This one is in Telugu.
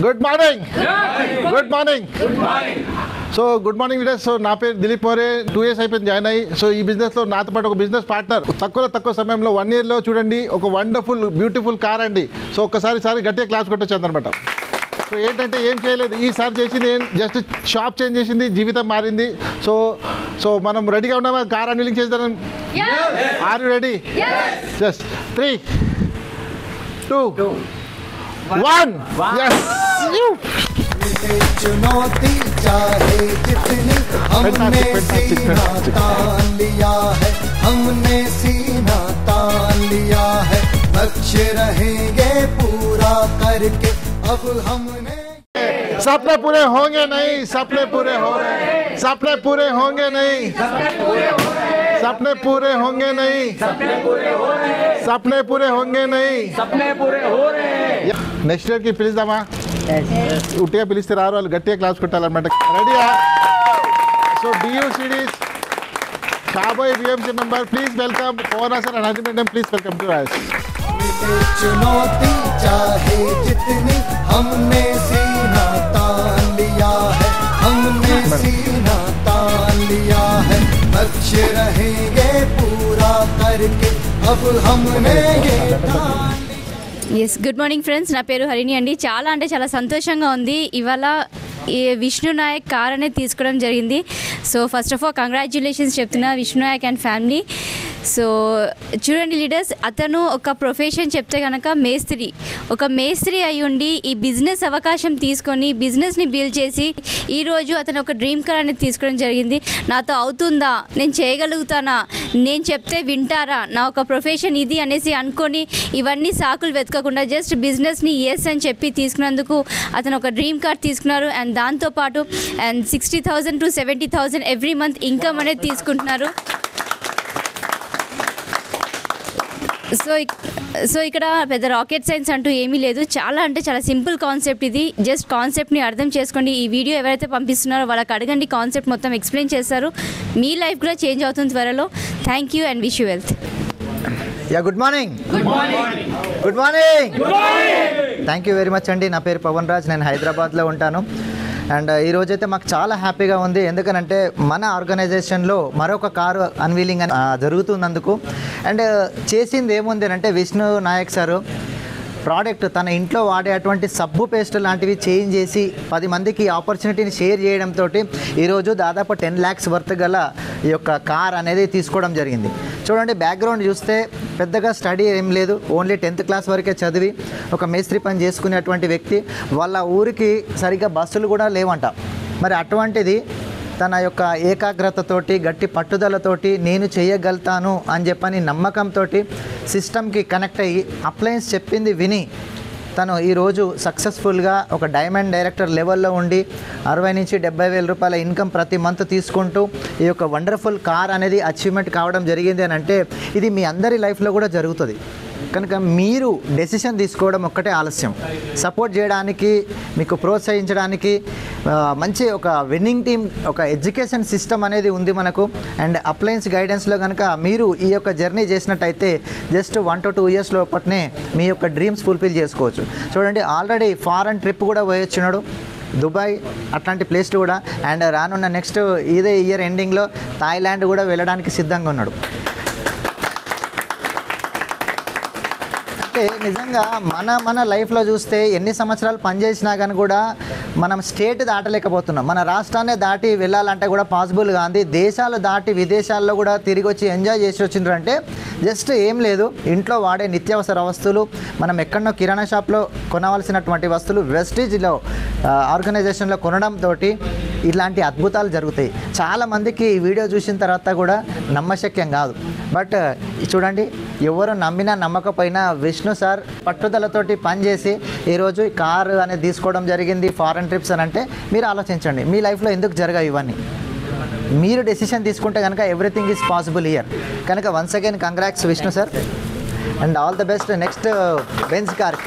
Good morning good morning so good morning leaders. So నా పేరు దిలీప్ మోరే. 2 years అయిపోయింది జాయిన్ అయ్యి. సో ఈ బిజినెస్లో నాతో పాటు ఒక బిజినెస్ పార్ట్నర్ తక్కువ సమయంలో 1 yearలో చూడండి ఒక వండర్ఫుల్ బ్యూటిఫుల్ కార్ అండి. సో ఒక్కసారి గట్టిగా క్లాస్ కొట్టొచ్చు అనమాట. సో ఏంటంటే ఏం చేయలేదు, ఈసారి చేసింది జస్ట్ షాప్ చేంజ్ చేసింది, జీవితం మారింది. సో మనం రెడీగా ఉన్నామా కార్ అన్వీలింగ్ చేద్దాం? Are you ready? జస్ట్ 3, 2, 1. चुनौती चाहे जितनी हमने सीना तान लिया है, हमने सीना तान लिया है, लक्ष्य रहेंगे पूरा करके अब हमने. सपने पूरे होंगे नहीं, सपने पूरे हो रहे हैं, सपने पूरे होंगे नहीं, सपने पूरे होंगे नहीं, सपने पूरे होंगे नहीं, सपने पूरे हो रहे हैं. నెక్స్ట్ ఇయర్కి పిలుద్దామా? ఉట్టిగా పిలిస్తే రారు, వాళ్ళు గట్టిగా క్లాస్ కొట్టాలన్నమాట. రెడీయా? సో DUCDs కాబోయే BMC member please welcome Pavan sir and Haji madam. Please welcome to us. चुनौती चाहे जितनी हमने सीना तान लिया है, हमने सीना तान लिया है, लक्ष्य रहेंगे पूरा करके अब हमने ये ठान. ఎస్ గుడ్ మార్నింగ్ ఫ్రెండ్స్, నా పేరు హరిణి అండి. చాలా అంటే చాలా సంతోషంగా ఉంది. ఇవాళ ఈ విష్ణు నాయక్ కార్ అనేది తీసుకోవడం జరిగింది. So first of all congratulations చెప్తున్నా Vishnu Nayak and family. So చూడండి లీడర్స్, అతను ఒక ప్రొఫెషన్ చెప్తే కనుక మేస్త్రి. ఒక మేస్త్రి అయి ఉండి ఈ బిజినెస్ అవకాశం తీసుకొని బిజినెస్ని బిల్డ్ చేసి ఈరోజు అతను ఒక డ్రీమ్ కార్ అనేది తీసుకోవడం జరిగింది. నాతో అవుతుందా, నేను చేయగలుగుతానా, నేను చెప్తే వింటారా, నా ఒక ప్రొఫెషన్ ఇది అనేసి అనుకొని ఇవన్నీ సాకులు వెతకకుండా జస్ట్ బిజినెస్ని ఎస్ అని చెప్పి తీసుకున్నందుకు అతను ఒక డ్రీమ్ కార్ తీసుకున్నారు. అండ్ దాంతోపాటు and 60,000 to 70,000 every month income అనేది తీసుకుంటున్నారు. సో ఇక్కడ పెద్ద రాకెట్ సైన్స్ అంటూ ఏమీ లేదు. చాలా అంటే చాలా సింపుల్ కాన్సెప్ట్ ఇది. జస్ట్ కాన్సెప్ట్ని అర్థం చేసుకోండి. ఈ వీడియో ఎవరైతే పంపిస్తున్నారో వాళ్ళకి అడగండి, కాన్సెప్ట్ మొత్తం ఎక్స్ప్లెయిన్ చేస్తారు. మీ లైఫ్ కూడా చేంజ్ అవుతుంది త్వరలో. Thank you and wish you wealth. Good morning. Good morning. Thank you very much అండి. నా పేరు పవన్ రాజ్, నేను హైదరాబాద్లో ఉంటాను. అండ్ ఈరోజైతే మాకు చాలా హ్యాపీగా ఉంది. ఎందుకనంటే మన ఆర్గనైజేషన్లో మరొక కారు అన్వీలింగ్ అని జరుగుతున్నందుకు. అండ్ చేసింది ఏముంది అంటే విష్ణు నాయక్ సారు ప్రోడక్ట్ తన ఇంట్లో వాడే అటువంటి సబ్బు పేస్ట్ లాంటివి చేంజ్ చేసి 10 మందికి ఆపర్చునిటీని షేర్ చేయడంతో ఈరోజు దాదాపు 10 lakhs వర్త్ గల ఈ యొక్క కార్ అనేది తీసుకోవడం జరిగింది. చూడండి, బ్యాక్గ్రౌండ్ చూస్తే పెద్దగా స్టడీ ఏం లేదు, ఓన్లీ 10th class వరకే చదివి ఒక మేస్త్రి పని చేసుకునేటువంటి వ్యక్తి. వాళ్ళ ఊరికి సరిగ్గా బస్సులు కూడా లేవంట. మరి అటువంటిది తన యొక్క ఏకాగ్రతతోటి గట్టి పట్టుదలతోటి నేను చేయగలుగుతాను అని చెప్పని నమ్మకంతో సిస్టమ్కి కనెక్ట్ అయ్యి అప్లయన్స్ చెప్పింది విని తను ఈరోజు సక్సెస్ఫుల్గా ఒక డైమండ్ డైరెక్టర్ లెవెల్లో ఉండి 60,000 నుంచి 70,000 రూపాయల ఇన్కమ్ ప్రతి మంత్ తీసుకుంటూ ఈ యొక్క వండర్ఫుల్ కార్ అనేది అచీవ్మెంట్ కావడం జరిగింది అని అంటే ఇది మీ అందరి లైఫ్లో కూడా జరుగుతుంది. కనుక మీరు డెసిషన్ తీసుకోవడం ఒక్కటే ఆలస్యం. సపోర్ట్ చేయడానికి, మీకు ప్రోత్సహించడానికి మంచి ఒక విన్నింగ్ టీమ్, ఒక ఎడ్యుకేషన్ సిస్టమ్ అనేది ఉంది మనకు. అండ్ అప్లయన్స్ గైడెన్స్లో కనుక మీరు ఈ యొక్క జర్నీ చేసినట్టయితే జస్ట్ 1 to 2 years లోపట్నే మీ యొక్క డ్రీమ్స్ ఫుల్ఫిల్ చేసుకోవచ్చు. చూడండి, ఆల్రెడీ ఫారెన్ ట్రిప్ కూడా పోయొచ్చున్నాడు, దుబాయ్ అట్లాంటి ప్లేస్ కూడా. అండ్ రానున్న నెక్స్ట్ ఇదే ఇయర్ ఎండింగ్లో థాయిలాండ్ కూడా వెళ్ళడానికి సిద్ధంగా ఉన్నాడు. నిజంగా మన లైఫ్లో చూస్తే ఎన్ని సంవత్సరాలు పనిచేసినా కానీ కూడా మనం స్టేట్ దాటలేకపోతున్నాం. మన రాష్ట్రాన్ని దాటి వెళ్ళాలంటే కూడా పాసిబుల్ కాదు. దేశాలు దాటి విదేశాల్లో కూడా తిరిగి వచ్చి ఎంజాయ్ చేసి వచ్చిండ్రంటే జస్ట్ ఏం లేదు, ఇంట్లో వాడే నిత్యావసర వస్తువులు, మనం ఎక్కడో కిరాణా షాప్లో కొనవలసినటువంటి వస్తువులు వెస్టీజ్లో ఆర్గనైజేషన్లో కొనడంతో ఇలాంటి అద్భుతాలు జరుగుతాయి. చాలామందికి ఈ వీడియో చూసిన తర్వాత కూడా నమ్మశక్యం కాదు. బట్ చూడండి, ఎవరు నమ్మినా నమ్మకపోయినా విష్ణు సార్ పట్టుదలతోటి పనిచేసి ఈరోజు ఈ కారు అనేది తీసుకోవడం జరిగింది. ఫారెన్ ట్రిప్స్ అని అంటే మీరు ఆలోచించండి, మీ లైఫ్లో ఎందుకు జరగాయి ఇవన్నీ. మీరు డెసిషన్ తీసుకుంటే కనుక ఎవ్రీథింగ్ ఈజ్ పాసిబుల్ హియర్. కనుక once again congrats Vishnu sir and all the best next Benz car.